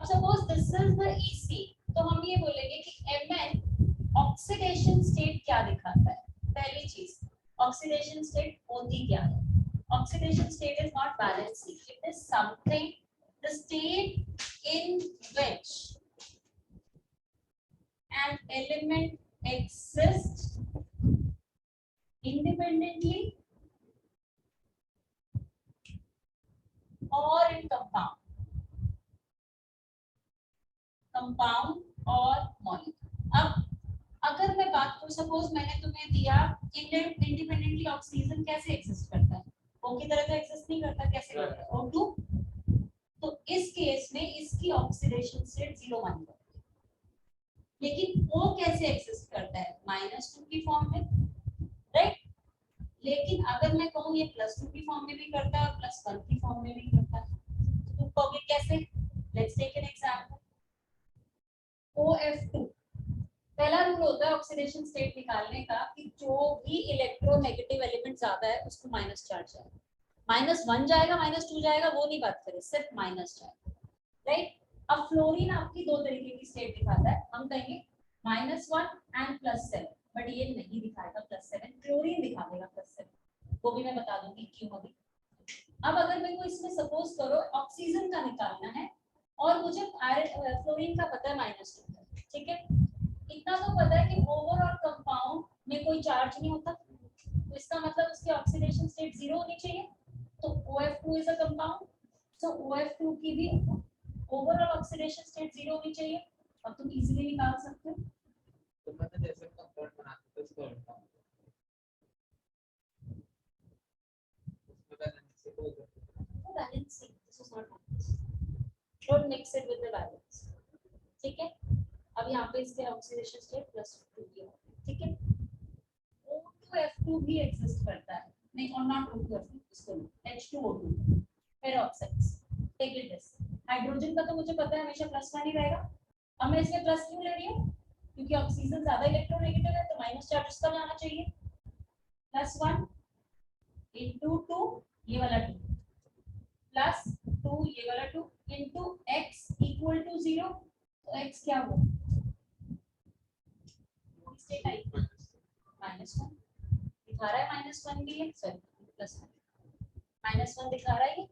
Suppose this is the EC, तो हम ये बोलेंगे कि Mn ऑक्सीडेशन स्टेट क्या दिखाता है। पहली चीज, ऑक्सीडेशन स्टेट होती क्या है? Oxidation state is not balance, it is something the state in which an element exists independently or in compound or molecule। अब अगर मैं बात करूं, सपोज मैंने तुम्हें दिया इंडिपेंडेंटली ऑक्सीजन कैसे एग्जिस्ट करता है? O की तरह तो एग्जिस्ट नहीं करता, कैसे करता है? O2। तो इस केस में इसकी ऑक्सीडेशन स्टेट 0 मानी जाती है, लेकिन O कैसे एग्जिस्ट करता है? -2 की फॉर्म में, राइट? लेकिन अगर मैं कहूं ये +2 की फॉर्म में भी करता है और +1 की फॉर्म में भी करता है, तो तुम कहोगे कैसे? Let's take an example. OF2, पहला रूल होता है ऑक्सीडेशन स्टेट निकालने का कि जो भी इलेक्ट्रोनेगेटिव एलिमेंट ज्यादा है उसको माइनस चार्ज है। -1 जाएगा, -2 जाएगा, वो नहीं बात करें, सिर्फ माइनस जाएगा, राइट? अब फ्लोरीन आपकी दो तरीके की स्टेट दिखाता है, हम कहेंगे -1 एंड +7, बट ये नहीं दिखाएगा +7, क्लोरीन दिखा देगा +7, वो भी मैं बता दूंगी क्यों अभी। अब अगर मेरे को इसमें सपोज करो ऑक्सीजन का निकालना है और मुझे फ्लोरीन का पता है -2, ठीक है? इतना तो पता है कि ओवरऑल कंपाउंड में कोई चार्ज नहीं होता, तो इसका मतलब उसकी ऑक्सीडेशन स्टेट 0 होनी चाहिए। तो OF2 is a compound, so OF2 की भी ओवरऑल ऑक्सीडेशन स्टेट 0 होनी चाहिए। अब तुम इजीली निकाल सकते हो। तो मतलब जैसे कंपाउंड बनाते हैं उसको balancing, this is not balance, don't mix it with the balance, ठीक है? अब यहाँ पे इसके ऑक्सीडेशन स्टेट +2 की है, ठीक है? O2F2 भी एग्जिस्ट करता है, नहीं और नॉट O2F2, इसको H2O2 peroxides. Take it this, hydrogen का तो मुझे पता है हमेशा +1 ही रहेगा। अब मैं इसमें प्लस क्यों ले रही हूँ? क्योंकि ऑक्सीजन ज्यादा इलेक्ट्रोनेगेटिव है, तो माइनस चार्ज उसका जाना चाहिए। +1 × 2 ये वाला 2 +2 ये वाला 2 × x = 0, तो x क्या हुआ? स्टेट आई -1 दिखा रहा है, -1 भी है, सॉरी +1 -1 दिखा रहा है ये,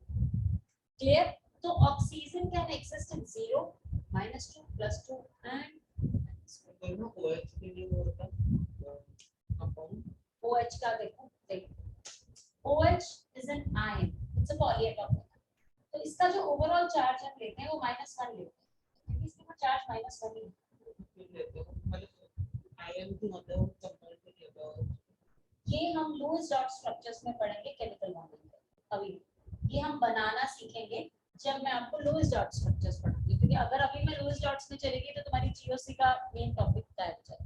क्लियर? तो oxygen can exist in 0, -2 +2 and दोनों OH के लिए वो होता है कंपाउंड। OH का देखो OH is an ion, it's a polyatomic, तो इसका जो ओवरऑल चार्ज हम लेते हैं वो -1 लेते हैं, क्योंकि इसका चार्ज -1 ही लेते हो, मतलब आयन की मतलब कंपाउंड के लिए होता है। ये हम लूज डॉट स्ट्रक्चर्स में पढ़ेंगे केमिकल बॉन्डिंग में, अभी ये हम बनाना सीखेंगे जब मैं आपको लूज डॉट स्ट्रक्चर्स पढ़ाऊंगी, क्योंकि अगर अभी मैं लूज डॉट्स में चलेगी तो तुम्हारी GOC का मेन टॉपिक गायब हो जाएगा,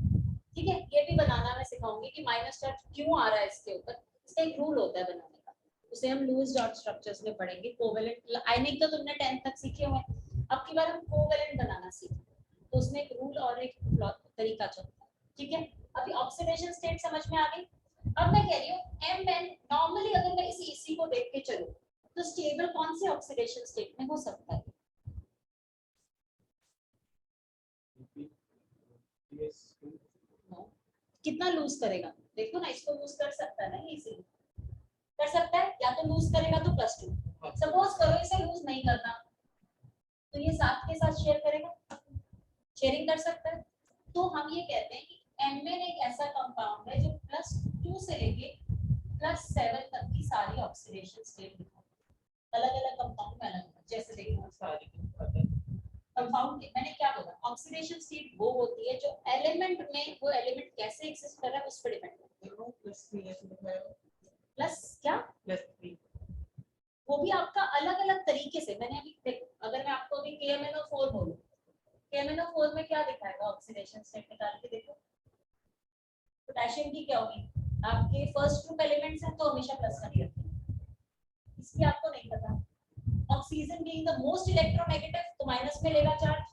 ठीक है? ये भी बनाना मैं सिखाऊंगी कि माइनस चार्ज क्यों आ रहा है इसके ऊपर, इसका एक रूल होता है बनाने का, उसे हम लूज डॉट स्ट्रक्चर्स में पढ़ेंगे। कोवेलेंट आयनिक तो तुमने 10th तक सीखे हुए हैं, अब की बार हम कोवेलेंट बनाना सीखेंगे, तो उसमें एक रूल और एक तरीका चलता है, ठीक है? अभी ऑक्सीडेशन स्टेट समझ में आ गई। अब मैं कह रही हूँ Mn नॉर्मली अगर मैं इस EC को देख के चलूं तो स्टेबल कौन से ऑक्सीडेशन स्टेट में हो सकता है? No. कितना लूज करेगा? देखो ना, इसको लूज कर सकता है ना, इजीली कर सकता है, या तो लूज करेगा तो +2, सपोज करो इसे लूज नहीं करना तो ये 7 के साथ शेयर करेगा, शेयरिंग कर सकता है। तो हम ये कहते हैं कि Mn एक ऐसा कंपाउंड है जो +2 से लेके +7 तक की सारी ऑक्सीडेशन स्टेट दिखाता है, अलग-अलग कंपाउंड में अलग-अलग, जैसे देखो सारी कंपाउंड के मैंने क्या बोला, ऑक्सीडेशन स्टेट वो होती है जो एलिमेंट में, वो एलिमेंट कैसे एक्सिस्ट कर रहा है उस पर डिपेंड करता है। प्लस क्या? +3 वो भी आपका अलग-अलग तरीके से, मैंने अभी देखो, अगर मैं आपको अभी KMnO4 बोलूं, KMnO4 में क्या दिखाएगा ऑक्सीडेशन स्टेट निकाल के देखो, पोटेशियम की क्या होगी? आपके फर्स्ट ग्रुप एलिमेंट्स हैं तो हमेशा +1 ही रखते हैं, इसकी आपको नहीं पता। Oxygen being the most electronegative तो माइनस में लेगा चार्ज,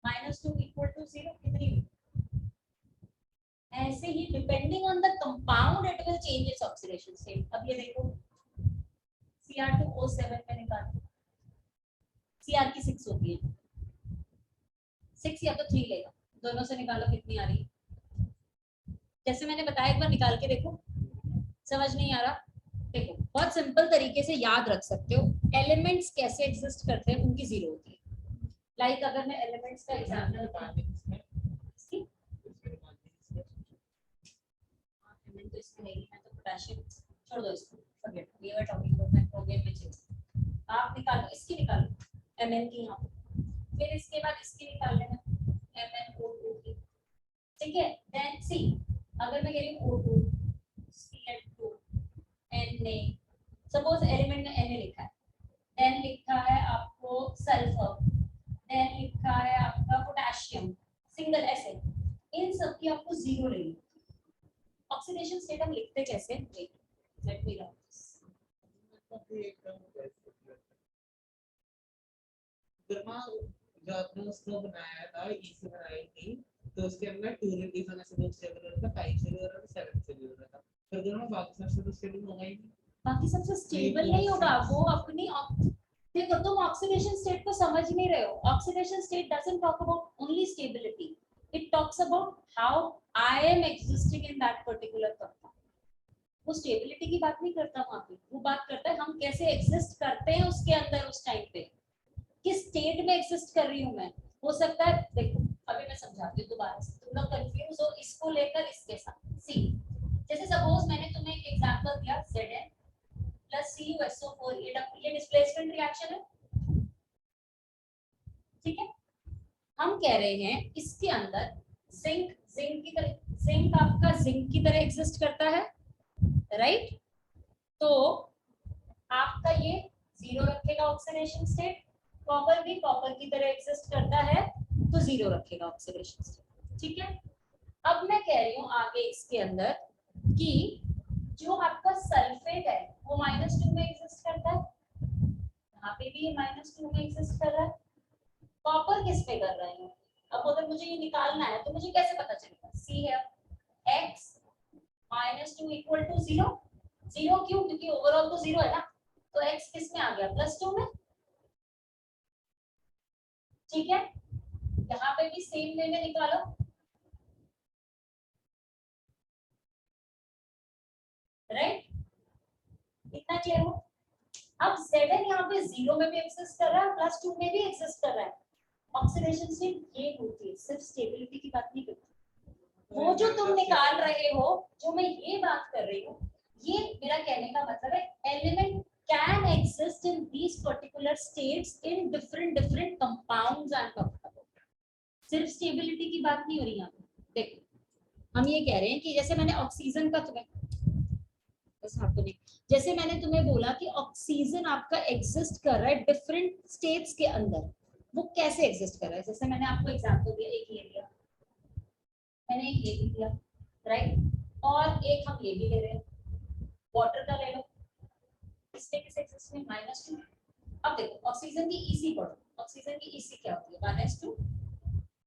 -2 = 0, कितनी हुई? ऐसे ही depending on the compound it will change its oxidation state. अब ये देखो Cr2O7 में निकालो, Cr की 6 होती है, 6 या तो 3 लेगा, दोनों से निकालो कितनी आ रही है। जैसे मैंने बताया एक बार निकाल के देखो, समझ नहीं आ रहा, देखो बहुत सिंपल तरीके से याद रख सकते हो एलिमेंट्स कैसे एग्जिस्ट करते हैं, उनकी जीरो होती है। लाइक अगर मैं एलिमेंट्स का एग्जांपल तो इसमें नहीं है तो पोटेशियम छोड़ दो इसको, forget, we were talking about nitrogen में चेंज। आप निकालो इसकी, निकालो Mn की यहाँ पे, फिर इसके बाद इसकी निकाल लेना MnO2 की, ठीक है। देन सी अगर मैं कह रही हूँ O2 Cl2 Na, suppose element में Na लिखा है, देन लिखा है आपको सल्फर, देन लिखा है आपका पोटेशियम, सिंगल ऐसे, इन सब की आपको जीरो लेनी। ऑक्सीडेशन स्टेट हम लिखते कैसे, wait let me write this. जो आपने उसको बनाया था इसे बनाई थी, तो उसके अंदर 2 रिलेशन ऐसे दो सेलुलर था, 5 सेलुलर और 7 सेलुलर था, फिर दोनों बाकी सबसे तो स्टेबल होगा ही नहीं, बाकी सबसे स्टेबल नहीं होगा वो अपनी। देखो तुम ऑक्सीडेशन स्टेट को समझ नहीं रहे हो। Oxidation state doesn't talk about only stability, it talks about how I am existing in that particular compound. वो स्टेबिलिटी की बात नहीं करता वहां पे, वो बात करता है हम कैसे एग्जिस्ट करते हैं उसके अंदर, उस टाइम पे किस स्टेट में एग्जिस्ट कर रही हूँ मैं। हो सकता है, देखो अभी मैं समझाती हूँ दोबारा से, तुम लोग कंफ्यूज हो इसको लेकर इसके साथ। सी जैसे सपोज मैंने तुम्हें एक एग्जांपल दिया Zn प्लस CuSO4, ये डिस्प्लेसमेंट रिएक्शन है, ठीक है। हम कह रहे हैं इसके अंदर जिंक की तरह, जिंक आपका जिंक की तरह एग्जिस्ट करता है, राइट। तो आपका ये जीरो रखेगा ऑक्सीडेशन स्टेट, कॉपर भी कॉपर की तरह एग्जिस्ट करता है तो जीरो रखेगा ऑक्सीडेशन स्टेट, ठीक है। अब मैं कह रही हूँ आगे इसके अंदर कि जो आपका सल्फेट है वो -2 में एग्जिस्ट करता है, यहाँ पे भी ये -2 में एग्जिस्ट कर रहा है। कॉपर किस पे कर रहे हैं, अब अगर मुझे ये निकालना है तो मुझे कैसे पता चलेगा, सी है x -2 इक्वल टू 0, 0 क्यों, क्योंकि ओवरऑल तो 0 है ना, तो x किस में आ गया, +2 में, ठीक है। यहाँ पे भी सेम वे में निकालो, राइट, इतना क्लियर हो। अब Zn यहाँ पे 0 में भी एग्जिस्ट कर रहा है, +2 में भी एग्जिस्ट कर रहा है। ऑक्सीडेशन स्टेट ये होती है, सिर्फ स्टेबिलिटी की बात नहीं करती। वो जो तुम निकाल रहे हो, जो मैं ये बात कर रही हूँ, ये मेरा कहने का मतलब है element can exist in these particular states in different compounds and compound. सिर्फ स्टेबिलिटी की बात नहीं हो रही यहाँ पे। देखो हम ये कह रहे हैं कि जैसे मैंने ऑक्सीजन का तुम्हें, जैसे मैंने तुम्हें बोला कि ऑक्सीजन आपका एग्जिस्ट कर रहा है डिफरेंट स्टेट्स के अंदर, वो कैसे एग्जिस्ट कर रहा है, जैसे मैंने आपको एग्जांपल दिया, एक ये दिया, मैंने एक ये भी दिया, राइट, और एक हम ये भी ले रहे हैं, वाटर का ले लो, इसमें किस एक्सिस में -2। अब देखो ऑक्सीजन की ईसी पढ़ो, ऑक्सीजन की ईसी क्या होती है, 1s2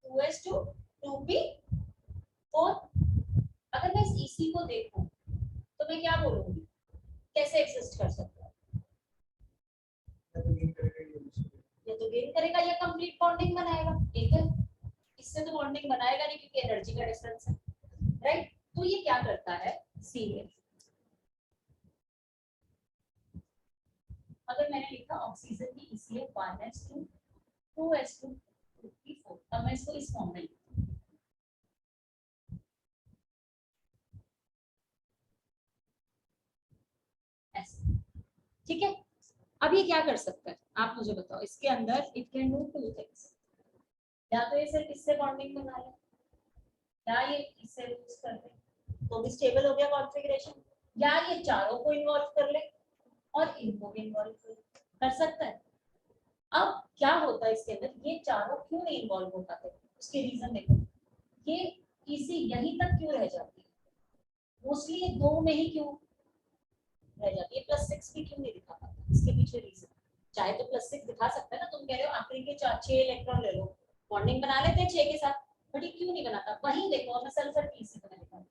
2s2 2p4। अगर मैं इस ईसी को देखूं तो मैं क्या बोलूंगी, कैसे एग्जिस्ट कर सकता है, या तो गेन करेगा या कंप्लीट बॉन्डिंग बनाएगा, ठीक है। इससे तो बॉन्डिंग बनाएगा नहीं क्योंकि एनर्जी का डिफरेंस है, राइट। तो ये क्या करता है, सी है, अगर मैंने लिखा ऑक्सीजन की ईसी है 1s2 2s2 2p4, अब मैं इसको इस फॉर्म में लिखती हूं, ऐसे, ठीक है। अब ये क्या कर सकता है, आप मुझे बताओ, इसके अंदर it can do two things, या तो ये सिर्फ इससे बॉन्डिंग बना ले, या ये इससे यूज कर ले तो भी स्टेबल हो गया कॉन्फ़िगरेशन, या ये चारों को इन्वॉल्व कर ले और इनको भी इन्वॉल्व कर सकता है। अब क्या होता है इसके अंदर, ये चारों क्यों नहीं इन्वॉल्व हो पाते, उसके रीजन देखो, ये इसी यहीं तक क्यों रह जाती है, मोस्टली ये दो में ही क्यों रह जाती है, +6 भी क्यों नहीं दिखा पाता, इसके पीछे रीजन, चाहे तो +6 दिखा सकता है ना, तुम कह रहे हो आखिरी के 6 इलेक्ट्रॉन ले लो, बॉन्डिंग बना लेते हैं 6 के साथ, बट ये क्यों नहीं बनाता, वहीं देखो मैं सल्फर की इसी को लिखा,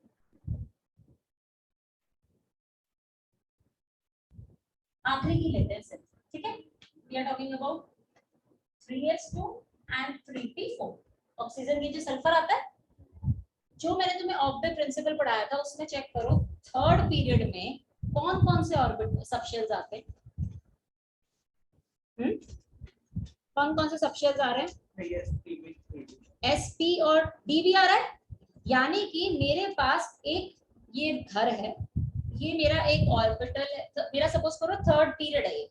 आखिरी की लेते हैं सिर्फ, ठीक है। We are talking about 3s2 and 3p4। Oxygen नीचे सल्फर आता है। जो मैंने तुम्हें ऑब्बे प्रिंसिपल पढ़ाया था उसमें चेक करो थर्ड पीरियड में कौन कौन से ऑर्बिट सबशेल्स आते हैं। कौन कौन से सबशेल्स आ रहे हैं? sp और d भी आ रहा है। यानी कि मेरे पास एक ये घर है, ये मेरा एक ऑर्बिटल है, मेरा सपोज करो थर्ड पीरियड है,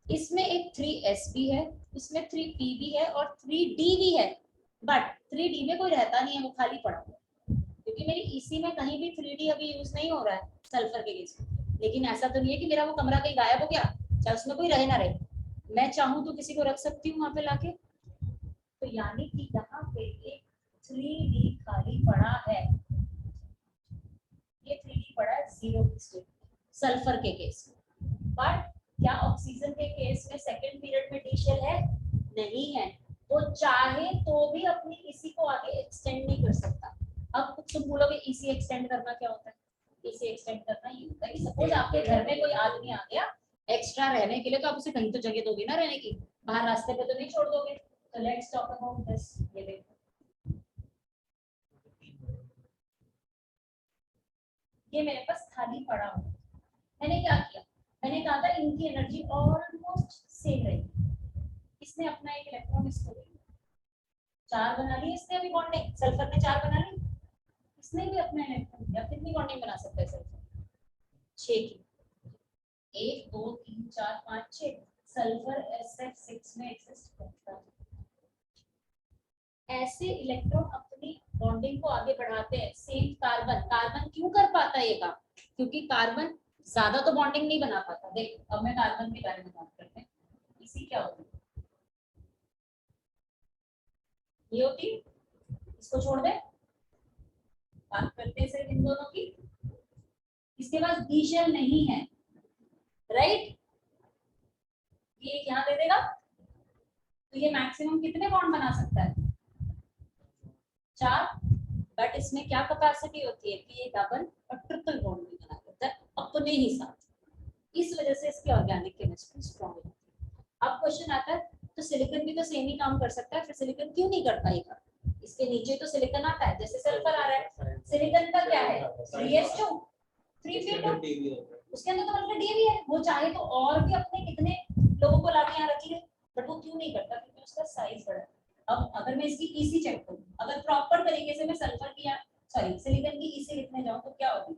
इसमें एक 3sp है, इसमें 3p भी है और 3d भी है। बट 3d में कोई रहता नहीं है, वो खाली पड़ा हुआ है क्योंकि मेरी ईसी में कहीं भी 3d अभी यूज नहीं हो रहा है सल्फर के केस में। लेकिन ऐसा तो नहीं है कि मेरा वो कमरा कहीं गायब हो गया, चाहे उसमें कोई रहे ना रहे, मैं चाहूँ तो किसी को रख सकती हूँ वहां पे लाके। तो यानी कि यहाँ पे एक 3d खाली पड़ा है, ये 3d पड़ा है जीरो स्टेट सल्फर के केस में। बट क्या ऑक्सीजन के केस में सेकंड पीरियड में डी शेल है? नहीं है। वो चाहे तो भी अपनी इसी को आगे एक्सटेंड नहीं कर सकता। अब कुछ तुम बोलोगे इसी एक्सटेंड करना क्या होता है? इसी एक्सटेंड करना ये होता है कि सपोज आपके घर में कोई आदमी आ गया एक्स्ट्रा रहने के लिए, तो आप उसे कहीं तो जगह दोगे ना रहने की, बाहर रास्ते पे तो नहीं छोड़ दोगे। तो लेट्स टॉक अबाउट दिस। ये देखो ये मेरे पास खाली पड़ा हुआ, मैंने क्या किया, मैंने कहा था इनकी एनर्जी ऑलमोस्ट सेम रहेगी। इसने अपना एक इलेक्ट्रॉन इसको दे दिया, 4 बना ली इसने अभी बॉन्डिंग, सल्फर ने 4 बना ली, इसने भी अपना इलेक्ट्रॉन दिया। कितनी बॉन्डिंग बना सकता है सल्फर? 6 की। 1 2 3 4 5 6 सल्फर SF6 में एग्जिस्ट करता है। ऐसे इलेक्ट्रॉन अपनी बॉन्डिंग को आगे बढ़ाते हैं। सेम कार्बन, कार्बन क्यों कर पाता है ये काम? क्योंकि कार्बन ज्यादा तो बॉन्डिंग नहीं बना पाता। देख अब मैं कार्बन के बारे में बात करते हैं। इसी क्या होती है, ये होती है, इसको छोड़ दे, बात करते हैं सिर्फ इन दोनों की। इसके पास डी शेल नहीं है, राइट? ये यहाँ दे देगा, तो ये मैक्सिमम कितने बॉन्ड बना सकता है? 4। बट इसमें क्या कैपेसिटी होती है कि ये डबल और ट्रिपल बॉन्ड भी बना देता है अपने ही साथ। इस वजह से इसकी ऑर्गेनिक केमिस्ट्री स्ट्रांग होती है। अब क्वेश्चन आता है तो सिलिकॉन भी तो सेम ही काम कर सकता है, फिर सिलिकॉन क्यों नहीं करता ये काम? इसके नीचे तो सिलिकॉन आता है, जैसे सल्फर आ रहा है, सिलिकॉन का क्या है? 3s2 3p2, उसके अंदर तो मतलब डी भी है। वो चाहे तो और भी अपने कितने लोगों को लाके यहाँ रख ले, बट वो क्यों नहीं करता? क्योंकि उसका साइज बड़ा है। अब अगर मैं इसकी ईसी चेक करूं, अगर प्रॉपर तरीके से मैं सल्फर की सॉरी सिलिकॉन की ईसी लिखने जाऊं तो क्या होगी?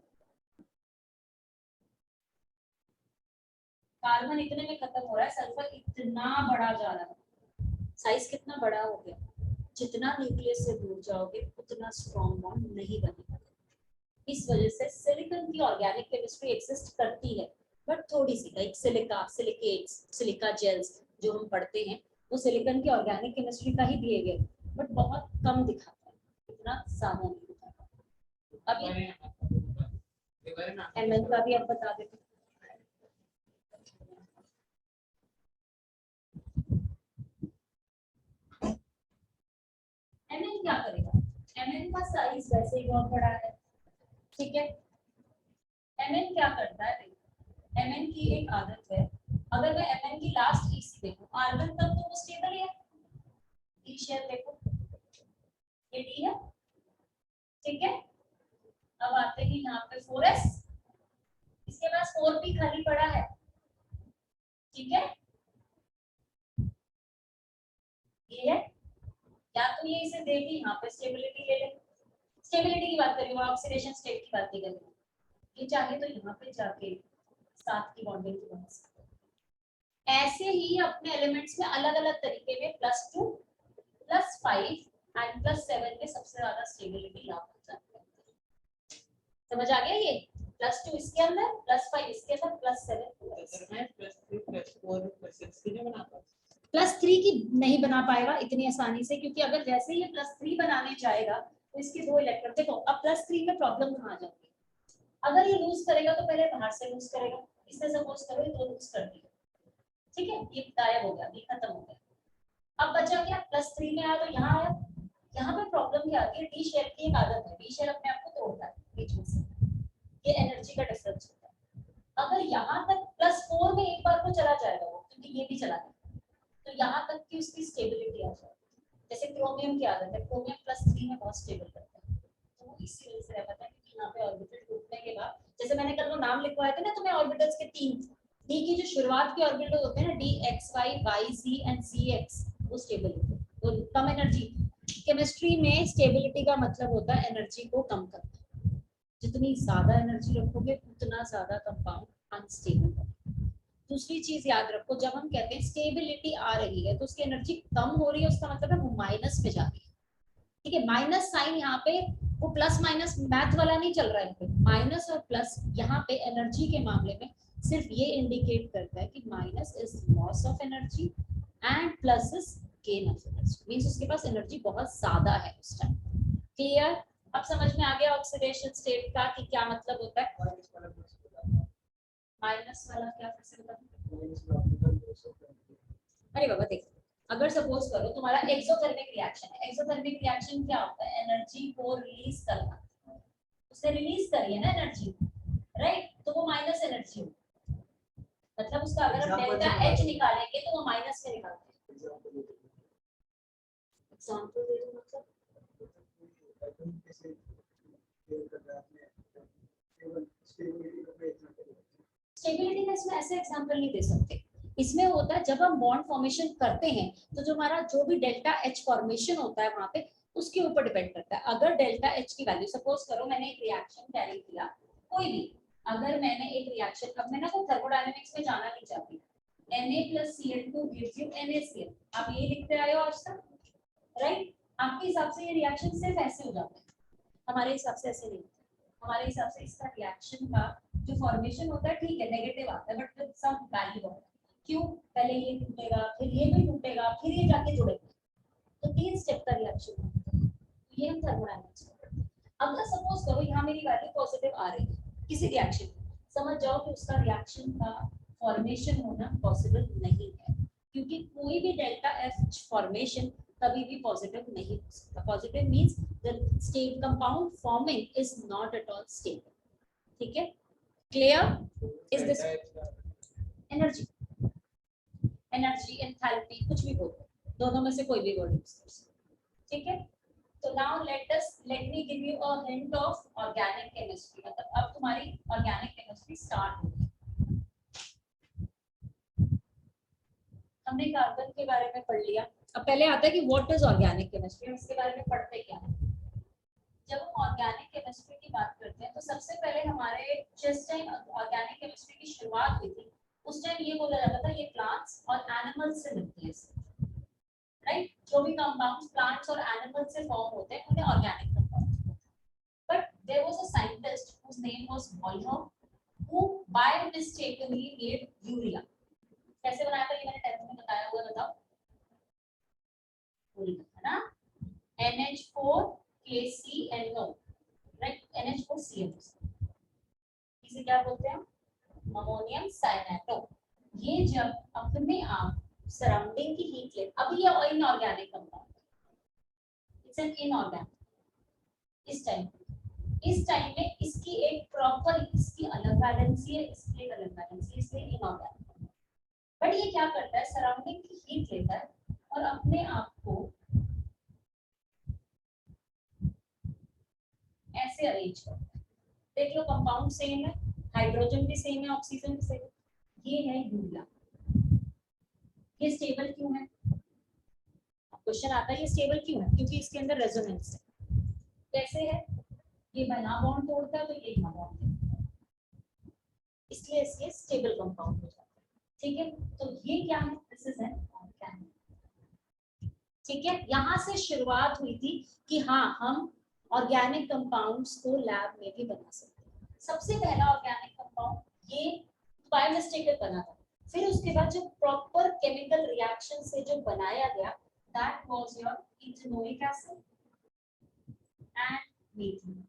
कार्बन इतने में खत्म हो रहा है, सल्फर इतना बड़ा जा रहा है, साइज कितना बड़ा हो गया। जितना न्यूक्लियस से दूर जाओगे उतना स्ट्रॉन्ग बॉन्ड नहीं बनेगा। इस वजह से सिलिकॉन की ऑर्गेनिक केमिस्ट्री एग्जिस्ट करती है, बट थोड़ी सी, like silica, silicates, silica gels जो हम पढ़ते हैं, वो सिलिकॉन की ऑर्गेनिक केमिस्ट्री का ही बिहेवियर, बट बहुत कम दिखाता है, इतना ज्यादा नहीं दिखाता। अभी एमएल का भी अब बता देते। एमएल क्या करेगा? एमएल का साइज वैसे ही बहुत बड़ा है, ठीक है। एमएन क्या करता है? एमएन की एक आदत है, अगर मैं एमएन की लास्ट ईसी देखूं, आर्गन तक तो वो स्टेबल ही है, डी शेल देखो, ये डी है, ठीक है। अब आते हैं यहाँ पे 4s, इसके पास 4p खाली पड़ा है, ठीक है। ये है, या तो ये इसे दे के यहाँ पे स्टेबिलिटी ले ले, स्टेबिलिटी की बात करें, ऑक्सीडेशन स्टेट की बात नहीं करें। ये चाहे तो यहाँ पे जाके साथ की बॉन्डिंग की बना सकते हैं। ऐसे ही अपने एलिमेंट्स में अलग अलग तरीके में +2 +5 एंड +7 में सबसे ज्यादा स्टेबिलिटी ला सकते हैं। समझ आ गया? ये +2 इसके अंदर, +5 इसके अंदर, +7 +3 की नहीं बना पाएगा इतनी आसानी से, क्योंकि अगर जैसे ये +3 बनाने चाहेगा तो इसके 2 इलेक्ट्रॉन, देखो अब +3 में प्रॉब्लम कहाँ जाएगी? अगर ये लूज करेगा तो पहले बाहर से लूज करेगा, इससे सपोज करो ये 2 लूज कर दिया, ठीक है, ये गायब हो गया, ये खत्म हो गया। अब बचा क्या? +3 में आया तो यहाँ आया, यहाँ पे प्रॉब्लम क्या आती है? डी शेल की एक आदत है, डी शेल अपने आप को तोड़ता है बीच में से, ये एनर्जी का डिफरेंस होता है। अगर यहाँ तक +4 में एक बार को चला जाएगा वो, क्योंकि ये भी चला गया, तो यहाँ तक कि उसकी स्टेबिलिटी आ जाए। जैसे क्रोमियम की आदत है, क्रोमियम +3 में बहुत स्टेबल करता है, तो वो इसी वजह से रह पाता है क्योंकि यहाँ पे ऑर्बिटल टूटने के बाद, जैसे मैंने कल वो नाम लिखवाए थे ना तुम्हें ऑर्बिटल्स के 3, डी की जो शुरुआत के ऑर्बिटल होते हैं ना, D X Y Y Z and Z X, वो स्टेबल होते हैं, तो कम एनर्जी। केमिस्ट्री में स्टेबिलिटी का मतलब होता है एनर्जी को कम करना, जितनी ज्यादा एनर्जी रखोगे उतना ज्यादा कंपाउंड अनस्टेबल होगा। दूसरी चीज याद रखो, जब हम कहते हैं स्टेबिलिटी आ रही है तो उसकी एनर्जी कम हो रही है, उसका मतलब है वो माइनस में जा रही है, ठीक है। माइनस साइन यहाँ पे वो प्लस माइनस मैथ वाला नहीं चल रहा है, माइनस और प्लस यहाँ पे एनर्जी के मामले में सिर्फ ये इंडिकेट करता है कि minus is loss of energy and plus is gain of energy, means उसके पास एनर्जी बहुत ज्यादा है उस टाइम। क्लियर? अब समझ में आ गया ऑक्सीडेशन स्टेट का कि क्या मतलब होता है। माइनस वाला क्या, फिर से बता। अरे बाबा देखो, अगर सपोज करो तुम्हारा एक्सोथर्मिक रिएक्शन है, एक्सोथर्मिक रिएक्शन क्या होता है, एनर्जी को रिलीज करना, उसने रिलीज करी है ना एनर्जी, राइट, तो वो माइनस एनर्जी हो, मतलब उसका अगर हम डेल्टा एच निकालेंगे तो वो माइनस में निकालते हैं। एग्जांपल दे दो, मतलब स्टेबिलिटी का इसमें ऐसे एग्जांपल नहीं दे सकते, इसमें होता है जब हम बॉन्ड फॉर्मेशन करते हैं तो जो हमारा जो भी डेल्टा एच फॉर्मेशन होता है वहां पे उसके ऊपर डिपेंड करता है। अगर डेल्टा एच की वैल्यू, सपोज करो मैंने एक रिएक्शन कैरी किया कोई भी, अगर मैंने एक रिएक्शन, अब मैं ना कोई थर्मोडायनामिक्स में जाना नहीं चाहती, Na+Cl2 gives you NaCl, आप ये लिखते आए हो आज तक, राइट। आपके हिसाब से ये रिएक्शन सिर्फ ऐसे हो जाता है, हमारे हिसाब से ऐसे नहीं होता, हमारे हिसाब से इसका रिएक्शन का जो फॉर्मेशन होता है ठीक है नेगेटिव आता है बट विद सम वैल्यू होता है। क्यों? पहले ये टूटेगा, फिर ये भी टूटेगा, फिर ये जाके जुड़ेगा, तो 3 स्टेप का रिएक्शन होता है। ये हम थर्मोडायनामिक्स में पढ़ते हैं। अगर सपोज करो यहाँ मेरी वैल्यू पॉजिटिव आ रही है किसी रिएक्शन में, समझ जाओ कि उसका रिएक्शन का फॉर्मेशन होना पॉसिबल नहीं है, क्योंकि कोई भी डेल्टा एच फॉर्मेशन कभी भी पॉजिटिव नहीं हो सकता। Positive means the state compound forming is not at all stable, ठीक है। Clear? Is this energy, energy enthalpy कुछ भी बोलो, दोनों में से कोई भी वर्ड यूज कर सकते, ठीक है। तो now let me give you a hint of organic chemistry, मतलब अब तुम्हारी ऑर्गेनिक केमिस्ट्री स्टार्ट होगी। हमने कार्बन के बारे में पढ़ लिया, अब पहले आता है कि व्हाट इज ऑर्गेनिक केमिस्ट्री, हम इसके बारे में पढ़ते क्या हैं। जब हम ऑर्गेनिक केमिस्ट्री की बात करते हैं तो सबसे पहले हमारे जिस टाइम ऑर्गेनिक केमिस्ट्री की शुरुआत हुई थी उस टाइम ये बोला जाता था ये प्लांट्स और एनिमल्स से मिलती है, राइट। जो भी कंपाउंड्स प्लांट्स और एनिमल्स से फॉर्म होते हैं उन्हें organic compound, but there was a scientist whose name was Wohler who by mistakenly made urea. कैसे बनाया था ये मैंने 10th में बताया हुआ, बताओ, है ना, NH4KCNO, राइट, NH4CNO, इसे क्या बोलते हैं, अमोनियम साइनेटो। ये जब अपने आप सराउंडिंग की हीट ले, अभी ये inorganic compound, it's an inorganic. इस टाइम में इसकी एक प्रॉपर, इसकी अलग वैलेंसी है, इसकी एक अलग वैलेंसी है, इसलिए इनऑर्गेनिक। बट ये क्या करता है, सराउंडिंग की हीट लेता है और अपने आप को ऐसे अरेंज करता है। देख लो कंपाउंड सेम है, हाइड्रोजन भी सेम है, ऑक्सीजन भी सेम है, ये है यूरिया। ये स्टेबल क्यों है? क्वेश्चन आता है ये स्टेबल क्यों है, क्योंकि इसके अंदर रेजोनेंस है। कैसे है? ये बिना बॉन्ड तोड़ता है तो ये बिना बॉन्ड तोड़ता है, इसलिए इसके स्टेबल कंपाउंड हो जाता है, ठीक है। तो ये क्या है, दिस इज एन ऑर्गेनिक, ठीक है। यहाँ से शुरुआत हुई थी कि हाँ हम ऑर्गेनिक कंपाउंड्स को लैब में भी बना सकते हैं। सबसे पहला ऑर्गेनिक कंपाउंड ये बाय मिस्टेक बना था, फिर उसके बाद जो प्रॉपर केमिकल रिएक्शन से जो बनाया गया that was your ethanoic acid and methane.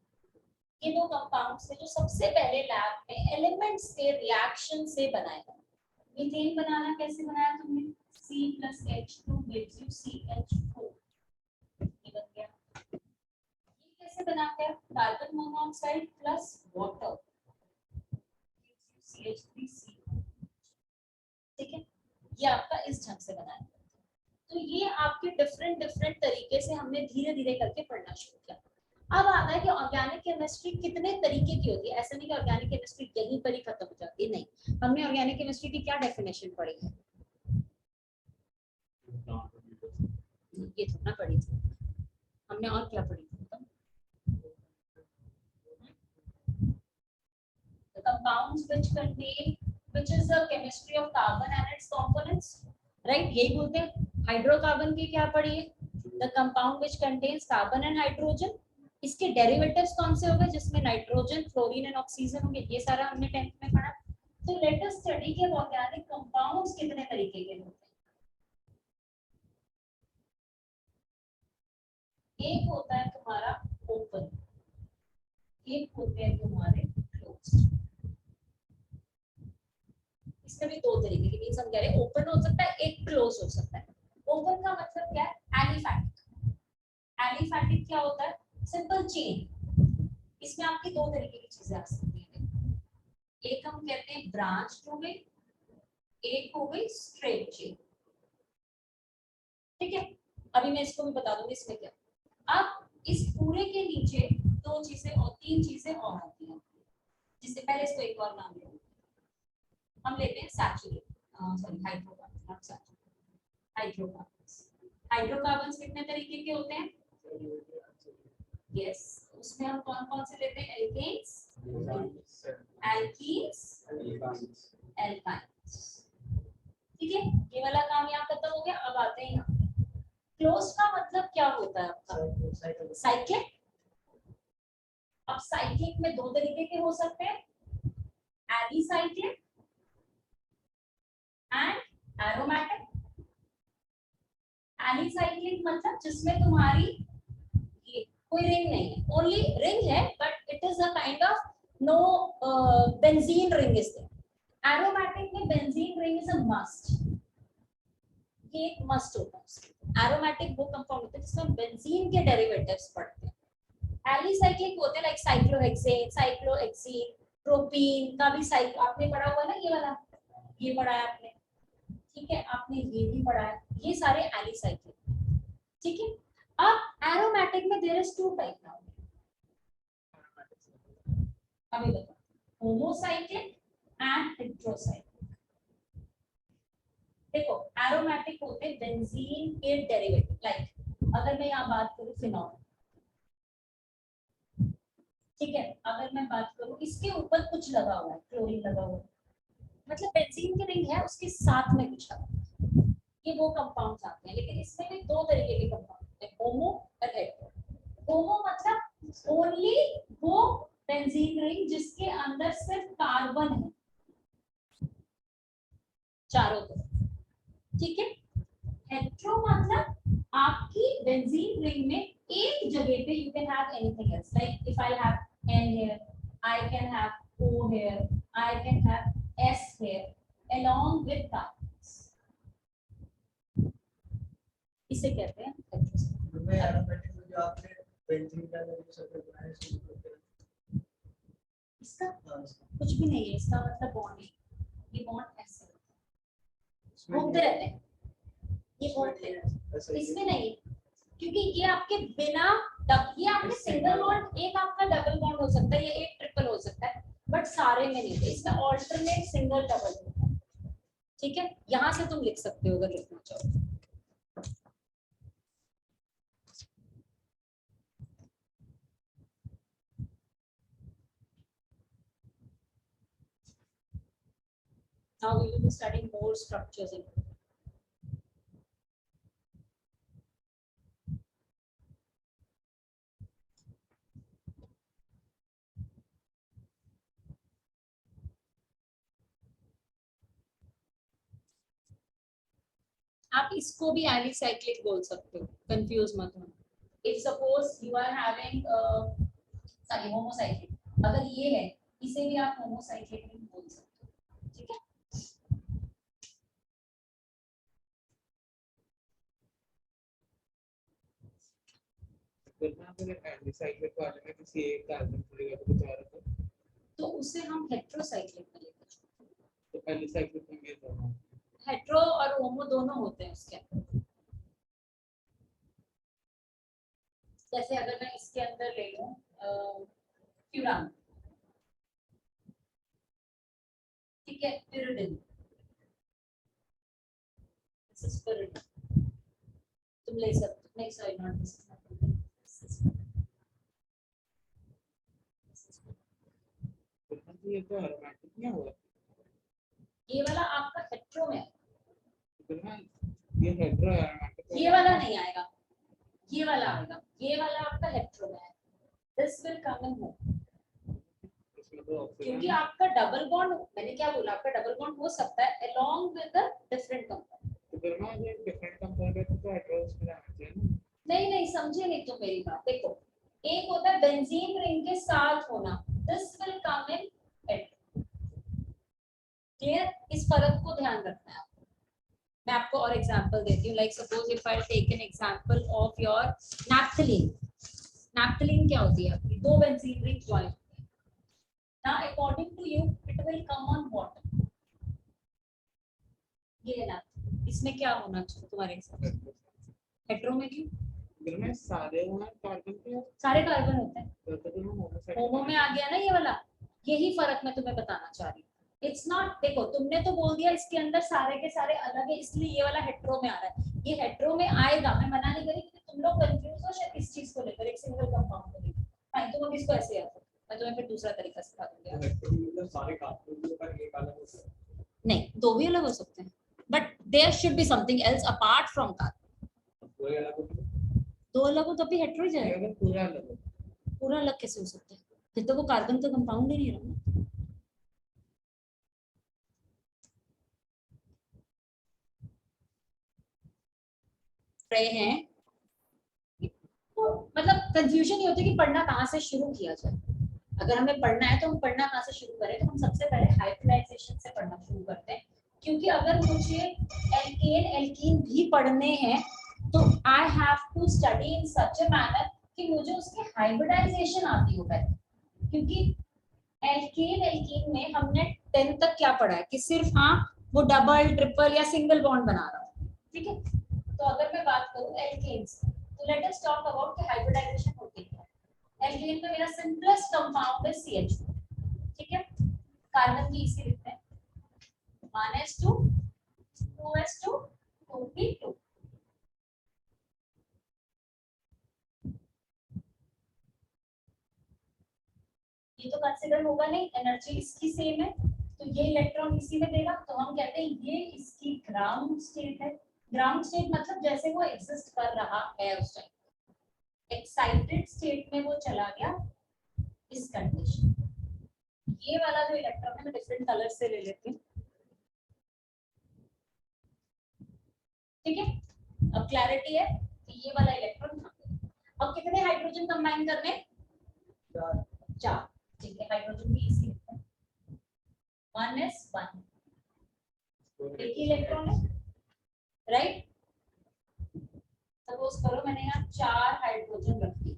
ये दो कंपाउंड्स थे जो सबसे पहले लैब में एलिमेंट्स के रिएक्शन से बनाए गए। मीथेन बनाना कैसे बनाया तुमने, C+H2 gives you CH4, ये बन गया। ये कैसे बना गया, carbon monoxide plus water gives you CH3CO, ठीक है। ये आपका इस ढंग से बनाया। तो ये आपके डिफरेंट डिफरेंट तरीके से हमने धीरे धीरे करके पढ़ना शुरू किया। अब आता है कि ऑर्गेनिक केमिस्ट्री कितने तरीके की होती है। ऐसा नहीं कि ऑर्गेनिक केमिस्ट्री यहीं पर ही खत्म हो जाती है, नहीं। हमने ऑर्गेनिक केमिस्ट्री की क्या डेफिनेशन पढ़ी है, ये थोड़ा पढ़ी थी हमने, और क्या पढ़ी थी तो? The compounds which contain, which is the chemistry of carbon and its components, right? यही बोलते हैं। हाइड्रोकार्बन की क्या पढ़ी है, the compound which contains carbon and hydrogen, इसके डेरिवेटिव्स कौन से होंगे, जिसमें नाइट्रोजन, फ्लोरीन एंड ऑक्सीजन होंगे, ये सारा हमने 10th में पढ़ा। तो लेट अस स्टडी के ऑर्गेनिक कंपाउंड्स कितने तरीके के होते हैं। एक होता है तुम्हारा ओपन, एक होते हैं तुम्हारे क्लोज्ड। इसमें भी दो तरीके के मींस हम कह रहे हैं, ओपन हो सकता है, एक क्लोज हो सकता है। ओपन का मतलब क्या है, एलिफैटिक। एलिफैटिक क्या होता है, सिंपल चेन। इसमें आपकी दो तरीके की चीजें आ सकती हैं। एक हम कहते हैं ब्रांच हो गई, एक हो गई स्ट्रेट चेन, ठीक है। अभी मैं इसको भी बता दूंगी इसमें क्या। अब इस पूरे के नीचे दो चीजें और तीन चीजें और आती हैं, जिससे पहले इसको एक और नाम लेते हैं। हम लेते हैं saturate, sorry hydrocarbon, not saturate, hydrocarbons. Hydrocarbons कितने तरीके के होते हैं, यस, उसमें हम कौन कौन से लेते हैं, एल्केन्स, एल्कीन्स, एल्काइन्स, ठीक है। ये वाला काम यहाँ खत्म हो गया। अब आते हैं यहाँ पे क्लोज का मतलब क्या होता है आपका, साइक्लिक। अब साइक्लिक में दो तरीके के हो सकते हैं, एलिसाइक्लिक एंड एरोमेटिक। एलिसाइक्लिक मतलब जिसमें तुम्हारी ये कोई रिंग नहीं है, ओनली रिंग है but it is a kind of no benzene ring is there. Aromatic में benzene ring is a must, ये एक मस्ट होता है। एरोमेटिक वो कंपाउंड होते हैं जिसमें बेंजीन के डेरिवेटिव्स पड़ते हैं। एलिसाइक्लिक होते हैं लाइक साइक्लोहेक्सेन, साइक्लोहेक्सीन, प्रोपीन का भी साइक्लो आपने पढ़ा हुआ ना, ये वाला, ये पढ़ा है आपने, ठीक है, आपने ये भी पढ़ा है, ये सारे एलिसाइक्लिक, ठीक है। अब एरोमेटिक में there is two type now, अभी बताओ, होमोसाइक्लिक एंड हेटेरोसाइक्लिक। देखो एरोमेटिक होते हैं बेंजीन के डेरिवेटिव, लाइक अगर मैं यहाँ बात करूँ फिनॉल, ठीक है, अगर मैं बात करूँ इसके ऊपर कुछ लगा हुआ है, क्लोरीन लगा हुआ है, मतलब बेंजीन की रिंग है उसके साथ में कुछ लगा, ये वो कंपाउंड्स आते हैं। लेकिन इसमें भी दो तरीके के कंपाउंड होते हैं, होमो और हेटेरो। होमो मतलब ओनली वो बेंजीन रिंग जिसके अंदर सिर्फ कार्बन है चारों तरफ, ठीक है। हेटेरो मतलब आपकी बेंजीन रिंग में एक जगह पे you can have anything else, like if I have N here, I can have O here, I can have S here along with carbons, इसे कहते हैं हेटेरो। मैं एरोमेटिक में जो आपने बेंजीन का सर्कल बनाया इसका कुछ भी नहीं है, इसका मतलब बॉन्ड है, ये बॉन्ड ऐसे घूमते रहते हैं, ये घूमते हैं, इसमें नहीं, क्योंकि ये आपके बिना ये आपके सिंगल बॉन्ड, एक आपका डबल बॉन्ड हो सकता है, ये एक ट्रिपल हो सकता है, बट सारे में नहीं है, इसमें ऑल्टरनेट सिंगल डबल होता है, ठीक है। यहां से तुम लिख सकते हो अगर लिखना चाहो। Now we will be studying more structures in it. आप इसको भी एलिसाइक्लिक बोल सकते हो, कंफ्यूज मत होना। If suppose you are having sorry homocyclic, अगर ये है इसे भी आप होमोसाइक्लिक बोल सकते हो, ठीक है। करना फिर एलिसाइक्लिक वाले में किसी एक कार्बन पड़ेगा तो कुछ और होगा, तो उसे हम हेटेरोसाइक्लिक में लेकर चलते हैं। तो एलिसाइक्लिक में ये दोनों हेटेरो और होमो दोनों होते हैं उसके अंदर, जैसे अगर मैं इसके अंदर ले लूं फ्यूरान, ठीक है, pyridine, this is pyridine, तुम ले सकते हो, नहीं सॉरी नॉट दिस, ये तो एरोमेटिक नहीं हुआ, ये वाला आपका हेट्रो में है, ये हेटेरो एरोमेटिक, ये वाला नहीं आएगा, ये वाला आएगा, ये वाला आपका हेट्रो में है, this will come in home, क्योंकि आपका डबल बॉन्ड, मैंने क्या बोला, आपका डबल बॉन्ड हो सकता है along with the different compound. तो फिर ना ये डिफरेंट कंपाउंड है तो हेटेरोस में आना चाहिए ना। नहीं नहीं समझे नहीं तो मेरी बात, देखो एक होता है बेंजीन रिंग के साथ होना, this will come in hetero, clear, इस फर्क को ध्यान रखना है। मैं आपको और एग्जांपल देती हूँ, like suppose if I take an example of your naphthalene, naphthalene क्या होती है, आपकी दो benzene ring join, now according to you it will come on what, ये ना, इसमें क्या होना चाहिए तुम्हारे हिसाब से, हेट्रो में क्यों, फिर में सारे हैं कार्बन के, सारे कार्बन होते हैं, तो होमो में आ गया ना ये वाला, यही फर्क मैं तुम्हें बताना चाह रही हूँ। इट्स नॉट, देखो तुमने तो बोल दिया इसके अंदर सारे के सारे अलग है इसलिए ये वाला हेट्रो में आ रहा है, ये हेट्रो में आएगा, मैं मना नहीं करी कि तुम लोग कंफ्यूज हो शायद इस चीज को लेकर, एक सिंगल कंपाउंड को लेकर, फाइन तुम अब इसको ऐसे याद रखो, मैं तुम्हें फिर दूसरा तरीका सिखा दूंगी। मतलब सारे कार्बन का एक अलग होता है, नहीं दो भी अलग हो सकते हैं, but there should be something else apart from carbon, वही अलग होता है। दो अलग हो तब भी हेट्रो ही जाएगा, अगर पूरा अलग हो, पूरा अलग कैसे हो सकता है, फिर तो वो कार्बन का कंपाउंड ही नहीं रहा ना। रहे हैं तो मतलब कंफ्यूजन ये होती है कि पढ़ना कहाँ से शुरू किया जाए, अगर हमें पढ़ना है तो हम पढ़ना कहाँ से शुरू करें, तो हम सबसे पहले हाइब्रिडाइजेशन से पढ़ना शुरू करते हैं, क्योंकि अगर मुझे एल्केन एल्कीन भी पढ़ने हैं तो I have to study in such a manner कि मुझे उसकी हाइब्रिडाइजेशन आती हो पहले, क्योंकि एल्केन एल्कीन में हमने 10 तक क्या पढ़ा है कि सिर्फ हाँ वो डबल ट्रिपल या सिंगल बॉन्ड बना रहा है, ठीक है, तो अगर मैं बात करूं एल्केन्स, तो लेट अस टॉक अबाउट कि हाइब्रिडाइजेशन होती है। एल्केन में मेरा सिंपलेस्ट कंपाउंड है CH2, ठीक है, कार्बन की इसी लिखते हैं 1s2 2s2 2p2, ये तो कंसीडर होगा नहीं, एनर्जी इसकी सेम है तो ये इलेक्ट्रॉन इसी में देगा, तो हम कहते हैं ये इसकी ग्राउंड स्टेट है, ग्राउंड स्टेट मतलब जैसे वो एग्जिस्ट कर रहा है उस टाइम, एक्साइटेड स्टेट में वो चला गया इस कंडीशन, ये वाला जो इलेक्ट्रॉन है मैं डिफरेंट कलर से ले लेती हूँ, ठीक है, अब क्लैरिटी है कि ये वाला इलेक्ट्रॉन था, अब कितने हाइड्रोजन कंबाइन करने, चार, ठीक है, हाइड्रोजन भी इसी लिखते हैं 1s1, एक ही इलेक्ट्रॉन है, राइट, सपोज करो मैंने यहाँ 4 हाइड्रोजन रख दिए,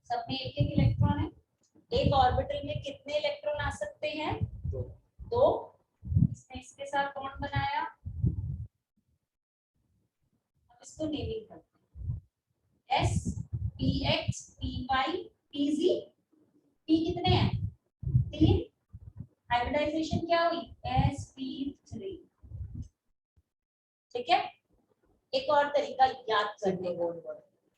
सब में एक एक इलेक्ट्रॉन है, एक ऑर्बिटल में कितने इलेक्ट्रॉन आ सकते हैं, दो, इसने इसके साथ बॉन्ड बनाया, अब इसको नेमिंग करते हैं S px py pz, p कितने हैं 3, हाइब्रिडाइजेशन क्या हुई sp3, ठीक है, एक और तरीका याद करने को,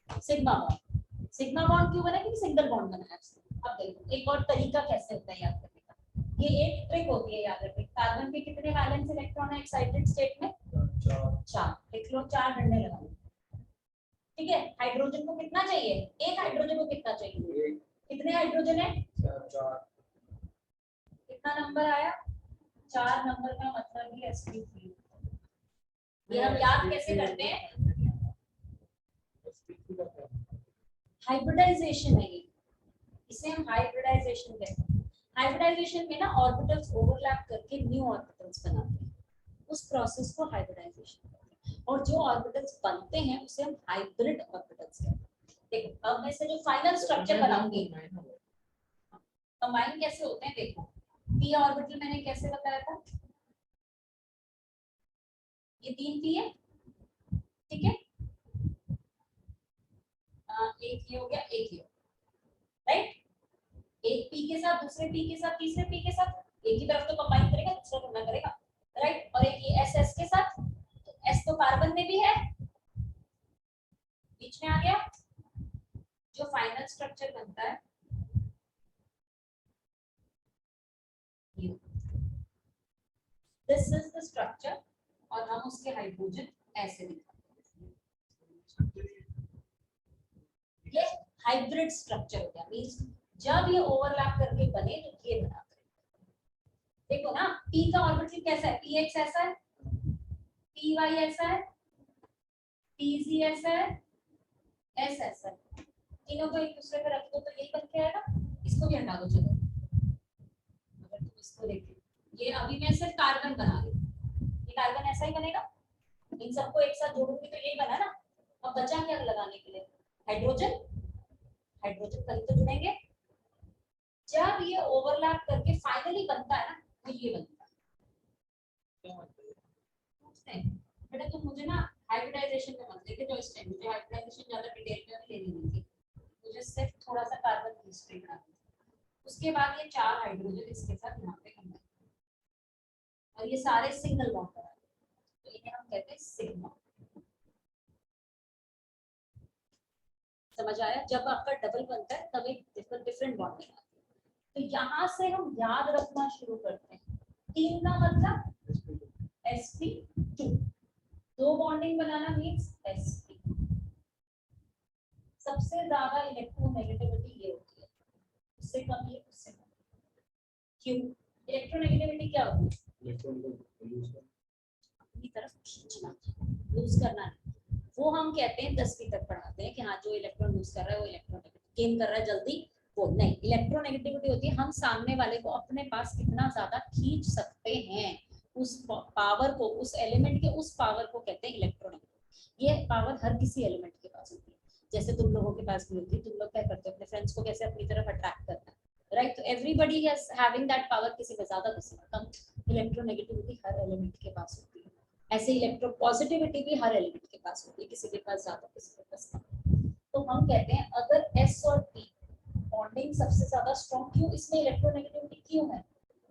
सिग्मा बॉन्ड, सिग्मा बॉन्ड क्यों बना, क्योंकि सिंगल बॉन्ड बना है, अब देखो एक और तरीका कैसे होता है याद करने का, ये एक ट्रिक होती है याद रखने, कार्बन के कितने वैलेंस इलेक्ट्रॉन है एक्साइटेड स्टेट में, 4, लिख लो 4 डंडे लगा लो, ठीक है, हाइड्रोजन को कितना चाहिए, एक हाइड्रोजन को कितना चाहिए, कितने हाइड्रोजन है, 4, कितना नंबर आया, 4 नंबर का मतलब ही sp3, ये हम याद कैसे करते हैं, हाइब्रिडाइजेशन है ये, इसे हम हाइब्रिडाइजेशन कहते हैं, हाइब्रिडाइजेशन में ना ऑर्बिटल्स ओवरलैप करके न्यू ऑर्बिटल्स बनाते हैं, उस प्रोसेस को हाइब्रिडाइजेशन कहते हैं, और जो ऑर्बिटल्स बनते हैं उसे हम हाइब्रिड ऑर्बिटल्स कहते हैं। देखो अब मैं से जो फाइनल स्ट्रक्चर बनाऊंगी, कंबाइन कैसे होते हैं, देखो p ऑर्बिटल मैंने कैसे बताया था, ये 3 p है, ठीक है, एक ये हो गया, एक ये, राइट। एक पी के साथ, दूसरे पी के साथ, तीसरे पी के साथ, एक ही तरफ तो कंबाइन करेगा, दूसरा तो ना करेगा, राइट। और एक ये एस एस के साथ, तो एस तो कार्बन में भी है, बीच में आ गया। जो फाइनल स्ट्रक्चर बनता है दिस इज द स्ट्रक्चर, और हम उसके हाइड्रोजन ऐसे दिखाते हैं। ये हाइब्रिड स्ट्रक्चर हो गया, मींस जब ये ओवरलैप करके बने तो ये बना करेगा। देखो ना, p का ऑर्बिटल कैसा है, px ऐसा है, py ऐसा है, pz ऐसा है, s ऐसा है, तीनों को एक दूसरे पे रख दो तो यही बन के आएगा। इसको भी हटा दो, चलो अगर तुम इसको देखो, ये अभी मैं सिर्फ कार्बन बना रही हूँ, ये कार्बन ऐसा ही बनेगा, इन सबको एक साथ जोड़ूंगी तो यही बना ना। अब बचा क्या लगाने के लिए, हाइड्रोजन, हाइड्रोजन कहीं तो जुड़ेंगे। जब ये ओवरलैप करके फाइनली बनता है ना, तो ये बनता है। बेटा तुम मुझे ना हाइब्रिडाइजेशन में मत लेके, जो इस टाइम मुझे हाइब्रिडाइजेशन ज्यादा डिटेल में नहीं लेनी होती, मुझे सिर्फ थोड़ा सा कार्बन की हिस्ट्री बनानी है। उसके बाद ये 4 हाइड्रोजन इसके साथ यहाँ पे कंबाइन, और ये सारे सिंगल बॉन्ड बना, तो इन्हें हम कहते हैं सिग्मा। समझ आया? जब आपका डबल बनता है तब एक डिफरेंट बॉन्ड बनाते हैं। तो यहाँ से हम याद रखना शुरू करते हैं, 3 का मतलब sp2, 2 बॉन्डिंग बनाना मींस sp। सबसे ज्यादा इलेक्ट्रोनेगेटिविटी ये होती है, उससे कम ये, उससे कम। क्यों? इलेक्ट्रोनेगेटिविटी क्या होती है? इलेक्ट्रॉन को यूज कर अपनी तरफ खींचना, लूज करना नहीं। वो हम कहते हैं 10वीं तक पढ़ाते हैं कि हाँ जो इलेक्ट्रॉन लूज कर रहा है वो इलेक्ट्रॉन गेन कर रहा है जल्दी, वो नहीं। इलेक्ट्रोनेगेटिविटी होती है हम सामने वाले को अपने पास कितना ज्यादा खींच सकते हैं, उस पावर को, उस एलिमेंट के उस पावर को कहते हैं इलेक्ट्रोनेगेटिविटी। ये पावर हर किसी एलिमेंट के पास होती है, जैसे तुम लोगों के पास भी होती है। तुम लोग क्या करते हो, अपने फ्रेंड्स को कैसे अपनी तरफ अट्रैक्ट करना है, राइट। तो everybody is having that power, किसी में ज्यादा किसी में कम। इलेक्ट्रोनेगेटिविटी हर एलिमेंट के पास होती है। ऐसे इलेक्ट्रो पॉजिटिविटी भी हर एलिमेंट के पास होती है, किसी के पास ज्यादा किसी के पास कम। तो हम कहते हैं अगर s और p बॉन्डिंग सबसे ज्यादा स्ट्रॉन्ग, क्यों? इसमें इलेक्ट्रोनेगेटिविटी क्यों है?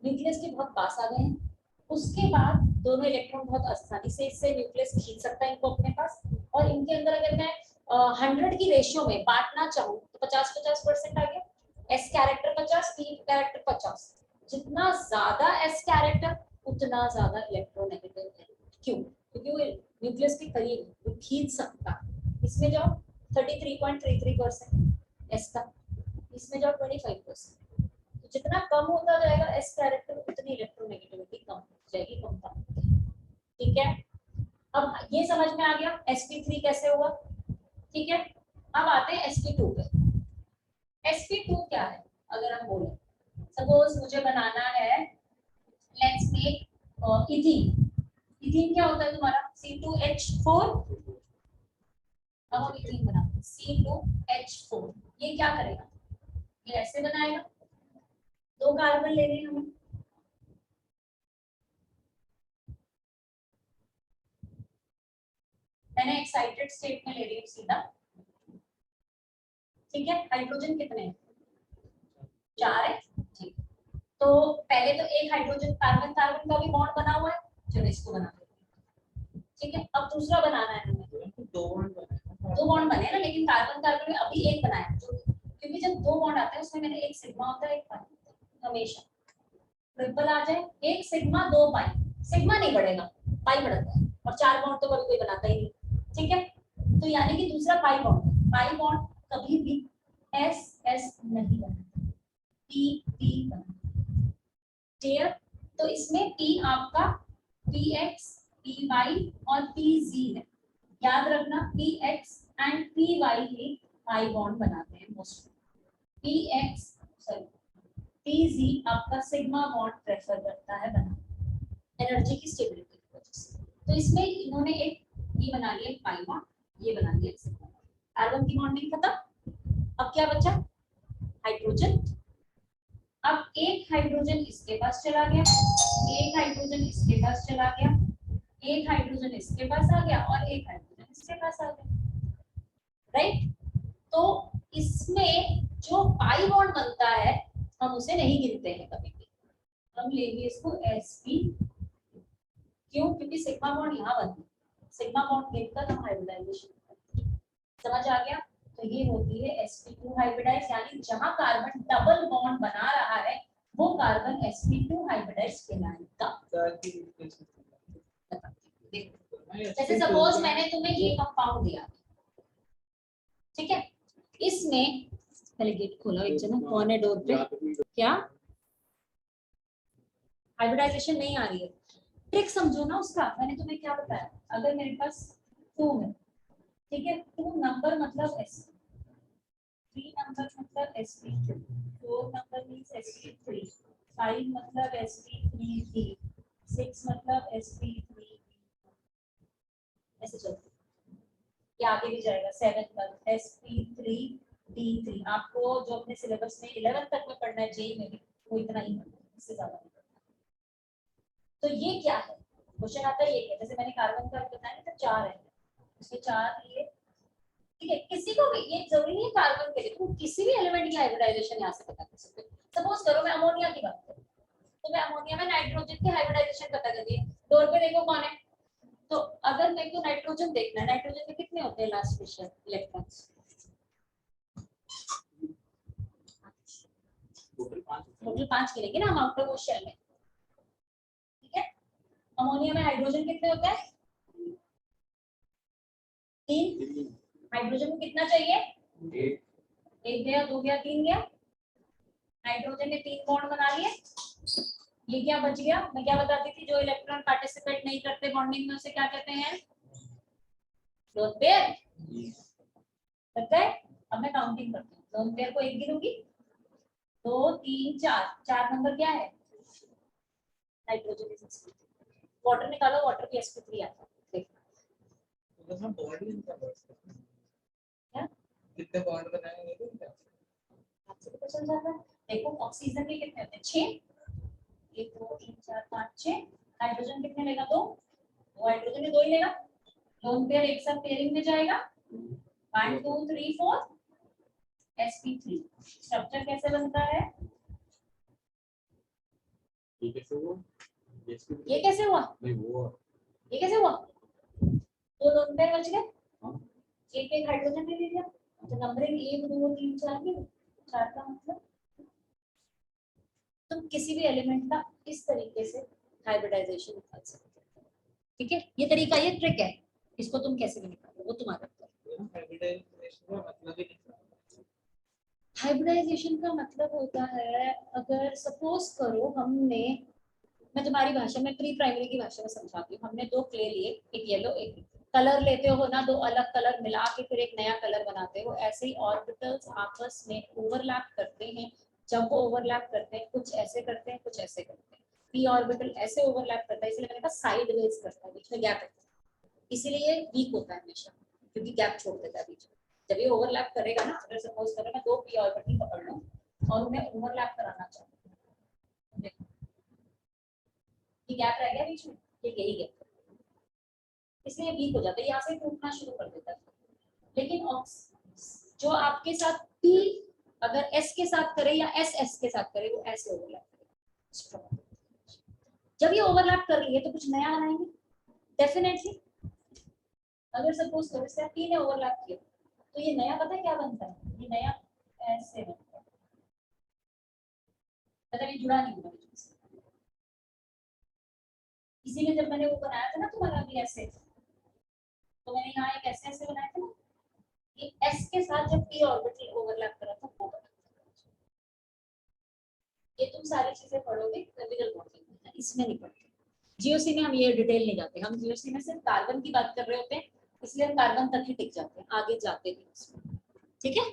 न्यूक्लियस के बहुत पास आ गए हैं, उसके बाद दोनों इलेक्ट्रॉन बहुत आसानी से इससे न्यूक्लियस खींच सकता है इनको अपने पास। और इनके अंदर अगर मैं 100 की रेशियो में बांटना चाहूँ तो 50-50% आ गया, s कैरेक्टर 50, p कैरेक्टर 50। जितना ज्यादा s कैरेक्टर उतना ज्यादा इलेक्ट्रोनेगेटिव है। क्यों? क्योंकि वो न्यूक्लियस के करीब, वो खींच सकता। इसमें जाओ 33.33% एस का, इसमें जाओ 25%। तो जितना कम होता जाएगा एस कैरेक्टर, उतनी इलेक्ट्रोनेगेटिविटी कम हो जाएगी, कम होती है। ठीक है, अब ये समझ में आ गया sp3 कैसे हुआ। ठीक है, अब आते हैं sp2 पे। sp2 क्या है? अगर हम बोले सपोज मुझे बनाना है, लेट्स मेक इथीन। इथीन क्या होता है तुम्हारा? C2H4। अब हम इथीन बनाते हैं C2H4। ये क्या करेगा? ये ऐसे बनाएगा, 2 कार्बन ले रहे हैं हम, मैंने एक्साइटेड स्टेट में ले रही हूँ सीधा। ठीक है, हाइड्रोजन कितने हैं? 4 है। ठीक, तो पहले तो एक हाइड्रोजन कार्बन कार्बन का भी बॉन्ड बना हुआ है, चलो इसको बना देते हैं। ठीक है, अब दूसरा बनाना है हमें। 2 बॉन्ड बने ना, लेकिन कार्बन कार्बन में अभी एक बनाया, जो क्योंकि जब 2 बॉन्ड आते हैं उसमें मैंने एक सिग्मा होता है, एक पाई होता है। हमेशा ट्रिपल आ जाए, एक सिग्मा 2 पाई, सिग्मा नहीं बढ़ेगा, पाई बढ़ता है, और 4 बॉन्ड तो कभी कोई बनाता ही नहीं। ठीक है, तो यानी कि दूसरा पाई बॉन्ड कभी भी एस एस नहीं बनता, पी पी बनता। क्लियर? तो इसमें पी आपका px py और pz है। याद रखना px and py he pi bond बनाते हैं मोस्टली। pz आपका सिग्मा बॉन्ड प्रेफर करता है बनाना, एनर्जी की स्टेबिलिटी की वजह से। तो इसमें इन्होंने एक ये बना लिया पाई बॉन्ड, ये बना लिया सिग्मा बॉन्ड। कार्बन की बॉन्डिंग खत्म। अब क्या बचा? हाइड्रोजन। अब एक हाइड्रोजन इसके पास चला गया, एक हाइड्रोजन इसके पास चला गया, एक हाइड्रोजन इसके पास आ गया, और एक हाइड्रोजन इसके पास आ गया, राइट। तो इसमें जो पाई बॉन्ड बनता है हम उसे नहीं गिनते हैं कभी भी, हम लेंगे इसको sp। क्यों? क्योंकि सिग्मा बॉन्ड यहाँ बनता है, सिग्मा बॉन्ड गिनकर हम हाइब्रिडाइजेशन। समझ आ गया? तो ये होती है sp2 हाइब्रिडाइज, यानी जहां कार्बन डबल बॉन्ड बना रहा है वो कार्बन sp2 हाइब्रिडाइज कहलाएगा। जैसे सपोज मैंने तुम्हें ये कंपाउंड दिया, ठीक है, इसमें पहले गेट खोलो एक जन, कौन है डोर पे? क्या हाइब्रिडाइजेशन नहीं आ रही है? ट्रिक समझो ना उसका, मैंने तुम्हें क्या बताया, अगर मेरे पास 2 है, ठीक है, 2 नंबर मतलब s, 3 नंबर मतलब sp2, 4 नंबर मींस sp3, 5 मतलब sp3d, 6 मतलब sp3, ऐसे चलते ये आगे भी जाएगा 7 तक sp3d3। आपको जो अपने सिलेबस में 11 तक में पढ़ना है जेई में भी वो इतना ही पढ़ना है, इससे ज्यादा नहीं पढ़ना। तो ये क्या है, क्वेश्चन आता है ये क्या, जैसे मैंने कार्बन का बताया था 4 है, इसमें 4 लिए, ठीक है, किसी को भी ये जरूरी नहीं है कार्बन के लिए, तुम किसी भी एलिमेंट की हाइब्रिडाइजेशन यहाँ से पता कर सकते हो। सपोज करो मैं अमोनिया की बात करूं, तो मैं अमोनिया में नाइट्रोजन की हाइब्रिडाइजेशन पता कर दी, डोर पे देखो कौन है, तो अगर मेरे को नाइट्रोजन देखना है, नाइट्रोजन में कितने होते हैं लास्ट स्पेशल इलेक्ट्रॉन्स? टोटल 5 गिनेंगे ना हम आउटर वो शेल में, ठीक है। अमोनिया में हाइड्रोजन कितने होते हैं? 3। हाइड्रोजन को कितना चाहिए? 1 गया, 2 गया, 3 गया, नाइट्रोजन ने 3 बॉन्ड बना लिए, ये क्या बच गया? मैं क्या बताती थी, जो इलेक्ट्रॉन पार्टिसिपेट नहीं करते बॉन्डिंग में उसे क्या कहते हैं? Lone pair. लगता है? अब मैं काउंटिंग करती हूँ, लोन पेयर को 1 गिनूंगी, 2 3 4, 4 नंबर क्या है? Nitrogen is sp3। वाटर निकालो, वाटर भी sp3 आता है, देखो तो हम बॉन्ड इनका क्या कितने बॉन्ड बनाएंगे क्या? आपसे पता चल जाता है। देखो ऑक्सीजन के कितने होते हैं? 6, 1 2 3 4 5 6। हाइड्रोजन कितने लेगा? 2, वो हाइड्रोजन में 2 ही लेगा, लोन पेयर एक साथ पेयरिंग में जाएगा, 1 2 3 4 sp3। स्ट्रक्चर कैसे बनता है? ये कैसे हुआ? ये कैसे हुआ? नहीं वो ये कैसे हुआ? 2 लोन पेयर बच गए, हाँ। एक एक हाइड्रोजन ले लिया, तो नंबरिंग 1 2 3 4 की 4 का मतलब तुम किसी भी एलिमेंट का इस तरीके से हाइब्रिडाइजेशन निकाल सकते हो, ठीक है। ये तरीका, ये ट्रिक है, इसको तुम कैसे भी निकालो वो तुम्हारे ऊपर। हाइब्रिडाइजेशन का मतलब ही नहीं। हाइब्रिडाइजेशन का मतलब होता है, अगर सपोज करो हमने, मैं तुम्हारी भाषा में प्री प्राइमरी की भाषा में समझाती हूँ, हमने 2 क्ले लिए, एक येलो एक ग्रीन, कलर लेते हो ना, 2 अलग कलर मिला के फिर एक नया कलर बनाते हो, ऐसे ही ऑर्बिटल्स आपस में ओवरलैप करते हैं। जब वो ओवरलैप करते हैं, कुछ ऐसे करते हैं, कुछ ऐसे करते हैं। पी ऑर्बिटल ऐसे ओवरलैप करता है, इसलिए मैंने कहा साइडवेज करता है, बीच में गैप है, इसीलिए वीक होता है हमेशा, क्योंकि गैप छोड़ देता है बीच में। जब ये ओवरलैप करेगा ना, अगर सपोज करो मैं 2 पी ऑर्बिटल पकड़ लूं और उन्हें ओवरलैप कराना चाहूँ, देखो ये गैप रह गया बीच में, ये यही गैप, इसलिए वीक हो जाता है, यहाँ से टूटना शुरू कर देता है। लेकिन जो आपके साथ P अगर S के साथ करे या S के साथ करे, वो ऐसे ओवरलैप करेगा। जब ये ओवरलैप कर लिए तो कुछ नया बनाएंगे डेफिनेटली। अगर सपोज करो इससे P ने ओवरलैप किया तो ये नया पता है क्या बनता है? ये नया ऐसे बनता है, मतलब ये जुड़ा नहीं हुआ, इसीलिए जब मैंने वो बनाया था ना तुम्हारा भी ऐसे, तो मैंने यहाँ एक ऐसे ऐसे बनाया था ना, ये S के साथ जब P ऑर्बिटल ओवरलैप करा था वो बना। ये तुम सारी चीजें पढ़ोगे केमिकल बॉन्डिंग में, इसमें नहीं पढ़ते। जीओसी में हम ये डिटेल नहीं जाते, हम जीओसी में सिर्फ कार्बन की बात कर रहे होते हैं, इसलिए हम कार्बन तक ही टिक जाते हैं, आगे जाते नहीं उसमें, ठीक है।